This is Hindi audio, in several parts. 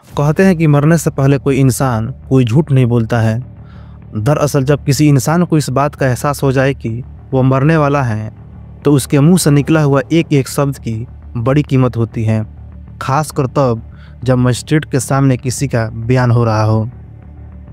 कहते हैं कि मरने से पहले कोई इंसान कोई झूठ नहीं बोलता है। दरअसल जब किसी इंसान को इस बात का एहसास हो जाए कि वो मरने वाला है तो उसके मुंह से निकला हुआ एक एक शब्द की बड़ी कीमत होती है, खासकर तब जब मजिस्ट्रेट के सामने किसी का बयान हो रहा हो।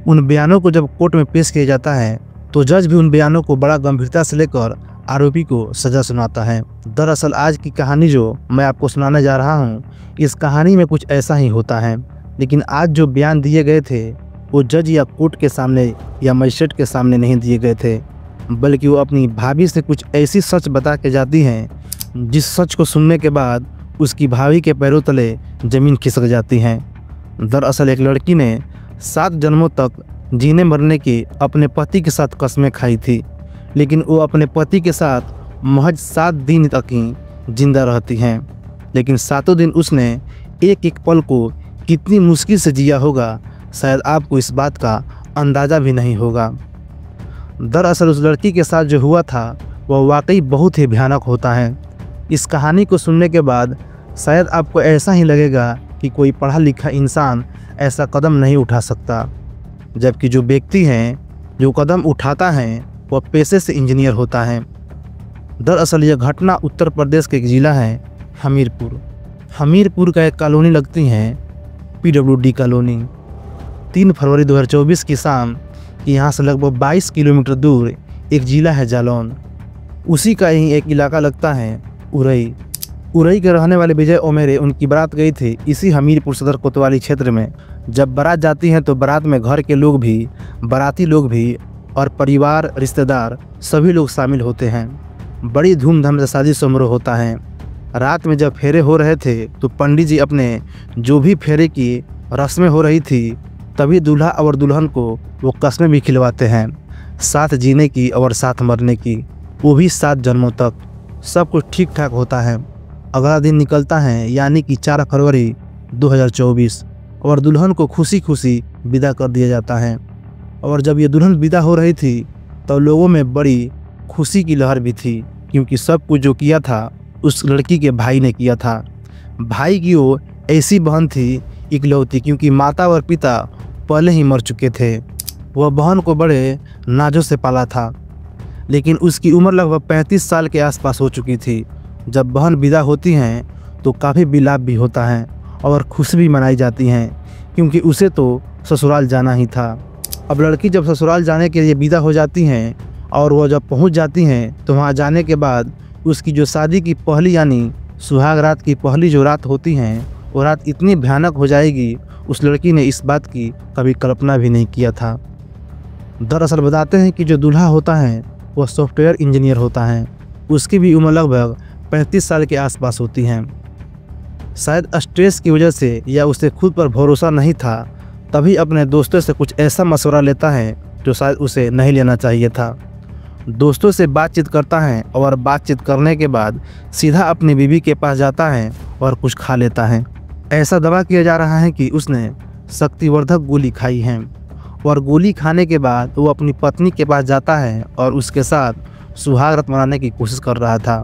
उन बयानों को जब कोर्ट में पेश किया जाता है तो जज भी उन बयानों को बड़ा गंभीरता से लेकर आरोपी को सज़ा सुनाता है। दरअसल आज की कहानी जो मैं आपको सुनाने जा रहा हूँ, इस कहानी में कुछ ऐसा ही होता है। लेकिन आज जो बयान दिए गए थे वो जज या कोर्ट के सामने या मजिस्ट्रेट के सामने नहीं दिए गए थे, बल्कि वो अपनी भाभी से कुछ ऐसी सच बता के जाती हैं जिस सच को सुनने के बाद उसकी भाभी के पैरों तले ज़मीन खिसक जाती है। दरअसल एक लड़की ने 7 जन्मों तक जीने मरने की अपने पति के साथ कस्में खाई थी, लेकिन वो अपने पति के साथ महज 7 दिन तक ही जिंदा रहती हैं। लेकिन 7 दिन उसने एक एक पल को कितनी मुश्किल से जिया होगा, शायद आपको इस बात का अंदाज़ा भी नहीं होगा। दरअसल उस लड़की के साथ जो हुआ था वह वाकई बहुत ही भयानक होता है। इस कहानी को सुनने के बाद शायद आपको ऐसा ही लगेगा कि कोई पढ़ा लिखा इंसान ऐसा कदम नहीं उठा सकता, जबकि जो व्यक्ति हैं जो कदम उठाता है वह पेशे से इंजीनियर होता है। दरअसल यह घटना उत्तर प्रदेश के एक ज़िला है हमीरपुर का एक कॉलोनी लगती है PWD कॉलोनी। 3 फरवरी 2024 की शाम यहाँ से लगभग 22 किलोमीटर दूर एक ज़िला है जालौन, उसी का ही एक इलाका लगता है उरई के रहने वाले विजय ओमेरे। उनकी बारात गई थी इसी हमीरपुर सदर कोतवाली क्षेत्र में। जब बारात जाती है तो बारात में घर के लोग भी, बाराती लोग भी और परिवार रिश्तेदार सभी लोग शामिल होते हैं। बड़ी धूमधाम से शादी समारोह होता है। रात में जब फेरे हो रहे थे तो पंडित जी अपने जो भी फेरे की रस्में हो रही थी तभी दूल्हा और दुल्हन को वो कस्में भी खिलवाते हैं, साथ जीने की और साथ मरने की, वो भी 7 जन्मों तक। सब कुछ ठीक ठाक होता है। अगला दिन निकलता है यानी कि 4 फरवरी 2024 और दुल्हन को खुशी खुशी विदा कर दिया जाता है। और जब ये दुल्हन विदा हो रही थी तो लोगों में बड़ी खुशी की लहर भी थी, क्योंकि सब कुछ जो किया था उस लड़की के भाई ने किया था। भाई की वो ऐसी बहन थी इकलौती, क्योंकि माता और पिता पहले ही मर चुके थे। वह बहन को बड़े नाजों से पाला था, लेकिन उसकी उम्र लगभग 35 साल के आसपास हो चुकी थी। जब बहन विदा होती हैं तो काफ़ी विलाप भी होता है और खुशी भी मनाई जाती हैं, क्योंकि उसे तो ससुराल जाना ही था। अब लड़की जब ससुराल जाने के लिए विदा हो जाती हैं और वह जब पहुंच जाती हैं तो वहां जाने के बाद उसकी जो शादी की पहली यानी सुहाग रात की पहली जो रात होती हैं वो रात इतनी भयानक हो जाएगी, उस लड़की ने इस बात की कभी कल्पना भी नहीं किया था। दरअसल बताते हैं कि जो दूल्हा होता है वह सॉफ्टवेयर इंजीनियर होता है। उसकी भी उम्र लगभग 35 साल के आसपास होती है। शायद स्ट्रेस की वजह से या उसे खुद पर भरोसा नहीं था, तभी अपने दोस्तों से कुछ ऐसा मशवरा लेता है जो शायद उसे नहीं लेना चाहिए था। दोस्तों से बातचीत करता है और बातचीत करने के बाद सीधा अपनी बीवी के पास जाता है और कुछ खा लेता है। ऐसा दावा किया जा रहा है कि उसने शक्तिवर्धक गोली खाई है और गोली खाने के बाद वो अपनी पत्नी के पास जाता है और उसके साथ सुहाग रात मनाने की कोशिश कर रहा था।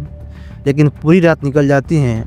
लेकिन पूरी रात निकल जाती है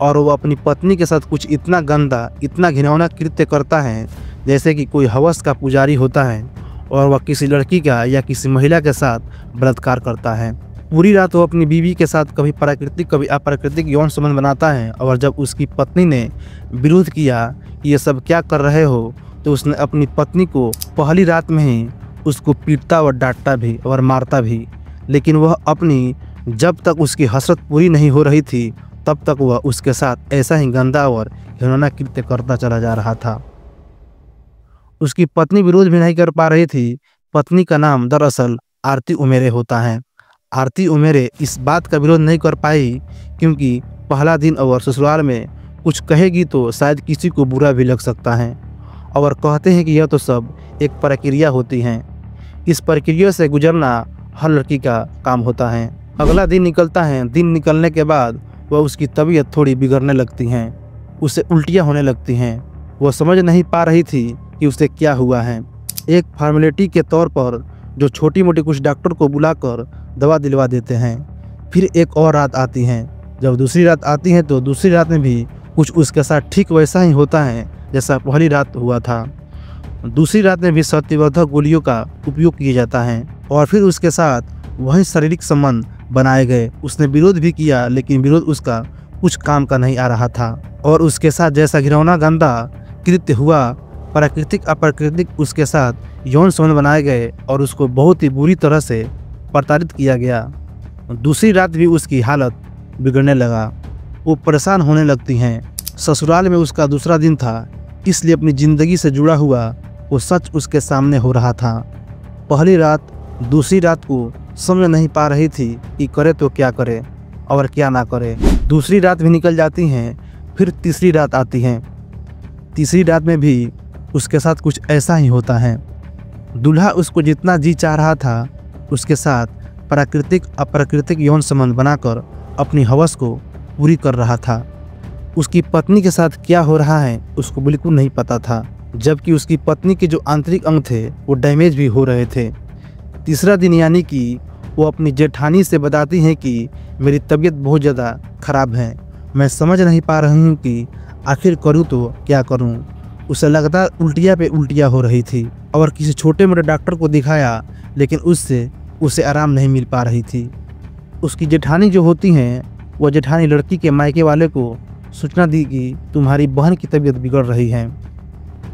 और वो अपनी पत्नी के साथ कुछ इतना गंदा, इतना घिनौना कृत्य करता है जैसे कि कोई हवस का पुजारी होता है और वह किसी लड़की का या किसी महिला के साथ बलात्कार करता है। पूरी रात वो अपनी बीवी के साथ कभी प्राकृतिक कभी अप्राकृतिक यौन संबंध बनाता है और जब उसकी पत्नी ने विरोध किया कि ये सब क्या कर रहे हो तो उसने अपनी पत्नी को पहली रात में ही उसको पीटता और डांटता भी और मारता भी। लेकिन वह अपनी जब तक उसकी हसरत पूरी नहीं हो रही थी तब तक वह उसके साथ ऐसा ही गंदा और घिनौना कृत्य करता चला जा रहा था। उसकी पत्नी विरोध भी नहीं कर पा रही थी। पत्नी का नाम दरअसल आरती उमेरे होता है। आरती उमेरे इस बात का विरोध नहीं कर पाई क्योंकि पहला दिन और ससुराल में कुछ कहेगी तो शायद किसी को बुरा भी लग सकता है, और कहते हैं कि यह तो सब एक प्रक्रिया होती है। इस प्रक्रिया से गुजरना हर लड़की का काम होता है। अगला दिन निकलता है। दिन निकलने के बाद वह उसकी तबीयत थोड़ी बिगड़ने लगती हैं, उसे उल्टियाँ होने लगती हैं। वह समझ नहीं पा रही थी कि उसे क्या हुआ है। एक फॉर्मेलिटी के तौर पर जो छोटी मोटी कुछ डॉक्टर को बुलाकर दवा दिलवा देते हैं। फिर एक और रात आती है। जब दूसरी रात आती है तो दूसरी रात में भी कुछ उसके साथ ठीक वैसा ही होता है जैसा पहली रात हुआ था। दूसरी रात में भी सत्यवर्धक गोलियों का उपयोग किया जाता है और फिर उसके साथ वही शारीरिक संबंध बनाए गए। उसने विरोध भी किया लेकिन विरोध उसका कुछ काम का नहीं आ रहा था और उसके साथ जैसा घिनौना गंदा कृत्य हुआ, प्राकृतिक अप्राकृतिक उसके साथ यौन संबंध बनाए गए और उसको बहुत ही बुरी तरह से प्रताड़ित किया गया। दूसरी रात भी उसकी हालत बिगड़ने लगा, वो परेशान होने लगती हैं। ससुराल में उसका दूसरा दिन था, इसलिए अपनी ज़िंदगी से जुड़ा हुआ वो सच उसके सामने हो रहा था। पहली रात दूसरी रात को समझ नहीं पा रही थी कि करे तो क्या करे और क्या ना करे। दूसरी रात भी निकल जाती हैं, फिर तीसरी रात आती है। तीसरी रात में भी उसके साथ कुछ ऐसा ही होता है। दूल्हा उसको जितना जी चाह रहा था उसके साथ प्राकृतिक अप्राकृतिक यौन संबंध बनाकर अपनी हवस को पूरी कर रहा था। उसकी पत्नी के साथ क्या हो रहा है उसको बिल्कुल नहीं पता था, जबकि उसकी पत्नी के जो आंतरिक अंग थे वो डैमेज भी हो रहे थे। तीसरा दिन यानी कि वो अपनी जेठानी से बताती हैं कि मेरी तबीयत बहुत ज़्यादा ख़राब है, मैं समझ नहीं पा रही हूँ कि आखिर करूँ तो क्या करूँ। उसे लगातार उल्टियाँ पे उल्टियाँ हो रही थी और किसी छोटे मोटे डॉक्टर को दिखाया लेकिन उससे उसे आराम नहीं मिल पा रही थी। उसकी जेठानी जो होती हैं वह जेठानी लड़की के मायके वाले को सूचना दी कि तुम्हारी बहन की तबीयत बिगड़ रही है,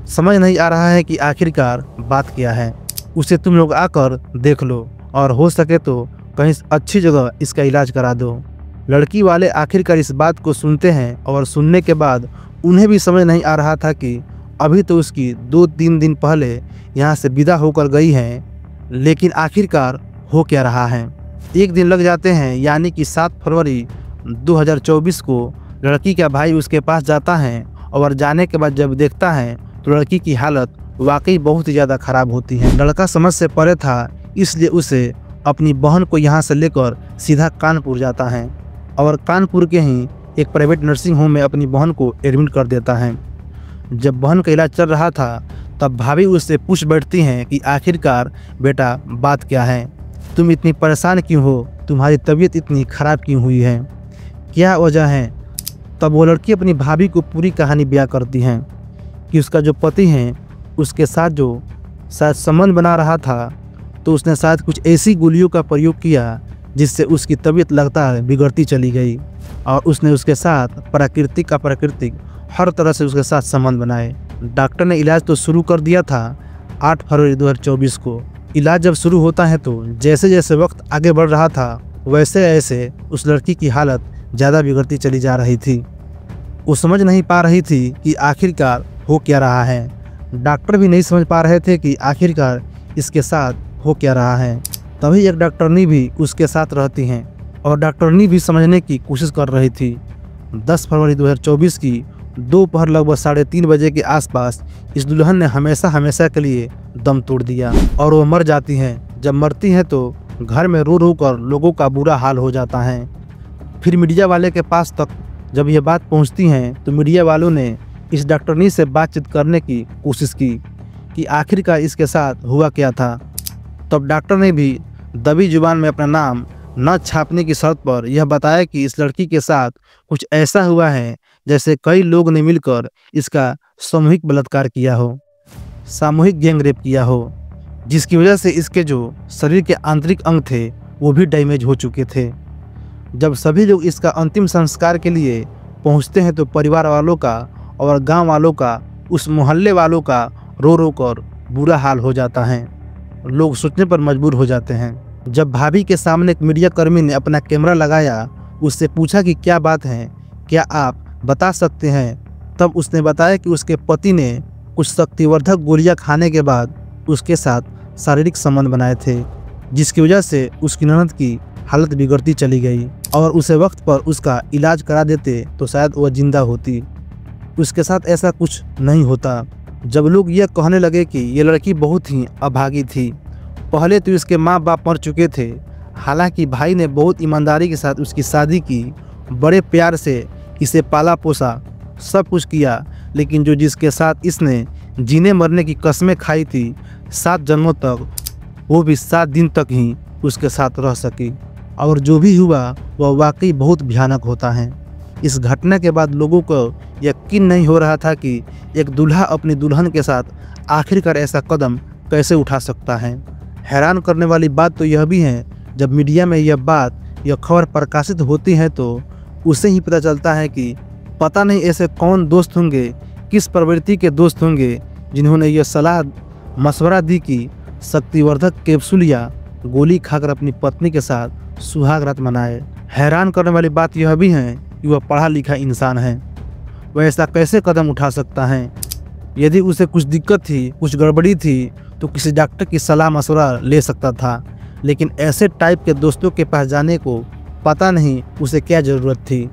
समझ नहीं आ रहा है कि आखिरकार बात क्या है, उसे तुम लोग आकर देख लो और हो सके तो कहीं अच्छी जगह इसका इलाज करा दो। लड़की वाले आखिरकार इस बात को सुनते हैं और सुनने के बाद उन्हें भी समझ नहीं आ रहा था कि अभी तो उसकी 2-3 दिन पहले यहाँ से विदा होकर गई हैं, लेकिन आखिरकार हो क्या रहा है। एक दिन लग जाते हैं यानी कि 7 फरवरी 2024 को लड़की का भाई उसके पास जाता है और जाने के बाद जब देखता है तो लड़की की हालत वाकई बहुत ही ज़्यादा ख़राब होती है। लड़का समझ से परे था, इसलिए उसे अपनी बहन को यहाँ से लेकर सीधा कानपुर जाता है और कानपुर के ही एक प्राइवेट नर्सिंग होम में अपनी बहन को एडमिट कर देता है। जब बहन का इलाज चल रहा था तब भाभी उससे पूछ बैठती हैं कि आखिरकार बेटा बात क्या है, तुम इतनी परेशान क्यों हो, तुम्हारी तबीयत इतनी ख़राब क्यों हुई है, क्या वजह है। तब वो लड़की अपनी भाभी को पूरी कहानी बयां करती हैं कि उसका जो पति हैं उसके साथ जो शायद संबंध बना रहा था तो उसने शायद कुछ ऐसी गोलियों का प्रयोग किया जिससे उसकी तबीयत लगातार बिगड़ती चली गई और उसने उसके साथ प्राकृतिक अप्राकृतिक हर तरह से उसके साथ संबंध बनाए। डॉक्टर ने इलाज तो शुरू कर दिया था 8 फरवरी 2024 को। इलाज जब शुरू होता है तो जैसे जैसे वक्त आगे बढ़ रहा था वैसे ऐसे उस लड़की की हालत ज़्यादा बिगड़ती चली जा रही थी। वो समझ नहीं पा रही थी कि आखिरकार हो क्या रहा है। डॉक्टर भी नहीं समझ पा रहे थे कि आखिरकार इसके साथ हो क्या रहा है। तभी एक डॉक्टरनी भी उसके साथ रहती हैं और डॉक्टरनी भी समझने की कोशिश कर रही थी। 10 फरवरी 2024 की दोपहर लगभग 3:30 बजे के आसपास इस दुल्हन ने हमेशा के लिए दम तोड़ दिया और वो मर जाती हैं। जब मरती हैं तो घर में रो रो कर लोगों का बुरा हाल हो जाता है। फिर मीडिया वाले के पास तक जब ये बात पहुंचती हैं तो मीडिया वालों ने इस डॉक्टरनी से बातचीत करने की कोशिश की कि आखिरकार इसके साथ हुआ क्या था। तब डॉक्टर ने भी दबी जुबान में अपना नाम न छापने की शर्त पर यह बताया कि इस लड़की के साथ कुछ ऐसा हुआ है जैसे कई लोग ने मिलकर इसका सामूहिक बलात्कार किया हो, सामूहिक गैंग रेप किया हो, जिसकी वजह से इसके जो शरीर के आंतरिक अंग थे वो भी डैमेज हो चुके थे। जब सभी लोग इसका अंतिम संस्कार के लिए पहुंचते हैं तो परिवार वालों का और गांव वालों का, उस मोहल्ले वालों का रो रो कर बुरा हाल हो जाता है। लोग सोचने पर मजबूर हो जाते हैं। जब भाभी के सामने एक मीडिया कर्मी ने अपना कैमरा लगाया, उससे पूछा कि क्या बात है, क्या आप बता सकते हैं। तब उसने बताया कि उसके पति ने कुछ शक्तिवर्धक गोलियां खाने के बाद उसके साथ शारीरिक संबंध बनाए थे, जिसकी वजह से उसकी ननद की हालत बिगड़ती चली गई और उसे वक्त पर उसका इलाज करा देते तो शायद वह जिंदा होती। उसके साथ ऐसा कुछ नहीं होता। जब लोग यह कहने लगे कि ये लड़की बहुत ही अभागी थी, पहले तो इसके माँ बाप मर चुके थे, हालांकि भाई ने बहुत ईमानदारी के साथ उसकी शादी की, बड़े प्यार से इसे पाला पोसा, सब कुछ किया, लेकिन जो जिसके साथ इसने जीने मरने की कस्में खाई थी 7 जन्मों तक, वो भी 7 दिन तक ही उसके साथ रह सकी। और जो भी हुआ वह वाकई बहुत भयानक होता है। इस घटना के बाद लोगों को यकीन नहीं हो रहा था कि एक दूल्हा अपनी दुल्हन के साथ आखिरकार ऐसा कदम कैसे उठा सकता है। हैरान करने वाली बात तो यह भी है, जब मीडिया में यह खबर प्रकाशित होती है तो उसे ही पता चलता है कि पता नहीं ऐसे कौन दोस्त होंगे, किस प्रवृत्ति के दोस्त होंगे जिन्होंने यह सलाह मशवरा दी कि शक्तिवर्धक कैप्सूल या गोली खाकर अपनी पत्नी के साथ सुहाग रात मनाए। हैरान करने वाली बात यह भी है कि वह पढ़ा लिखा इंसान है, वह ऐसा कैसे कदम उठा सकता है। यदि उसे कुछ दिक्कत थी, कुछ गड़बड़ी थी तो किसी डॉक्टर की सलाह मशवरा ले सकता था, लेकिन ऐसे टाइप के दोस्तों के पास जाने को पता नहीं उसे क्या ज़रूरत थी।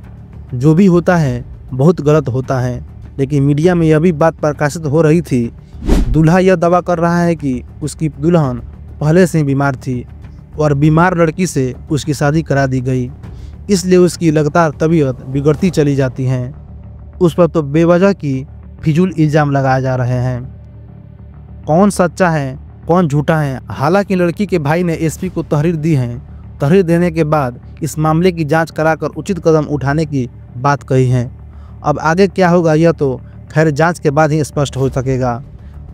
जो भी होता है बहुत गलत होता है, लेकिन मीडिया में यह भी बात प्रकाशित हो रही थी, दूल्हा यह दावा कर रहा है कि उसकी दुल्हन पहले से ही बीमार थी और बीमार लड़की से उसकी शादी करा दी गई, इसलिए उसकी लगातार तबीयत बिगड़ती चली जाती है। उस पर तो बेवजह की फिजूल इल्ज़ाम लगाए जा रहे हैं। कौन सच्चा है कौन झूठा है, हालांकि लड़की के भाई ने एसपी को तहरीर दी है। तहरीर देने के बाद इस मामले की जांच कराकर उचित कदम उठाने की बात कही है। अब आगे क्या होगा यह तो खैर जांच के बाद ही स्पष्ट हो सकेगा,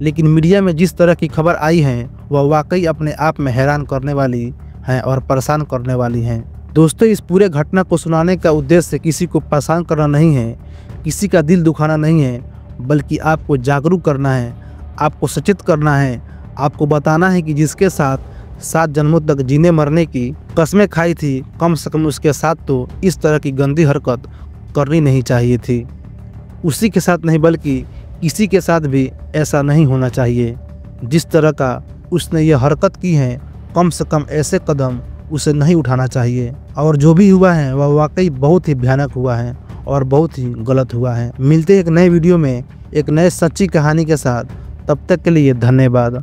लेकिन मीडिया में जिस तरह की खबर आई है वह वाकई अपने आप में हैरान करने वाली है और परेशान करने वाली है। दोस्तों, इस पूरे घटना को सुनाने का उद्देश्य किसी को परेशान करना नहीं है, किसी का दिल दुखाना नहीं है, बल्कि आपको जागरूक करना है, आपको सचेत करना है, आपको बताना है कि जिसके साथ 7 जन्मों तक जीने मरने की कस्में खाई थी, कम से कम उसके साथ तो इस तरह की गंदी हरकत करनी नहीं चाहिए थी। उसी के साथ नहीं बल्कि किसी के साथ भी ऐसा नहीं होना चाहिए। जिस तरह का उसने ये हरकत की है, कम से कम ऐसे कदम उसे नहीं उठाना चाहिए। और जो भी हुआ है वह वाकई बहुत ही भयानक हुआ है और बहुत ही गलत हुआ है। मिलते हैं एक नए वीडियो में एक नए सच्ची कहानी के साथ, तब तक के लिए धन्यवाद।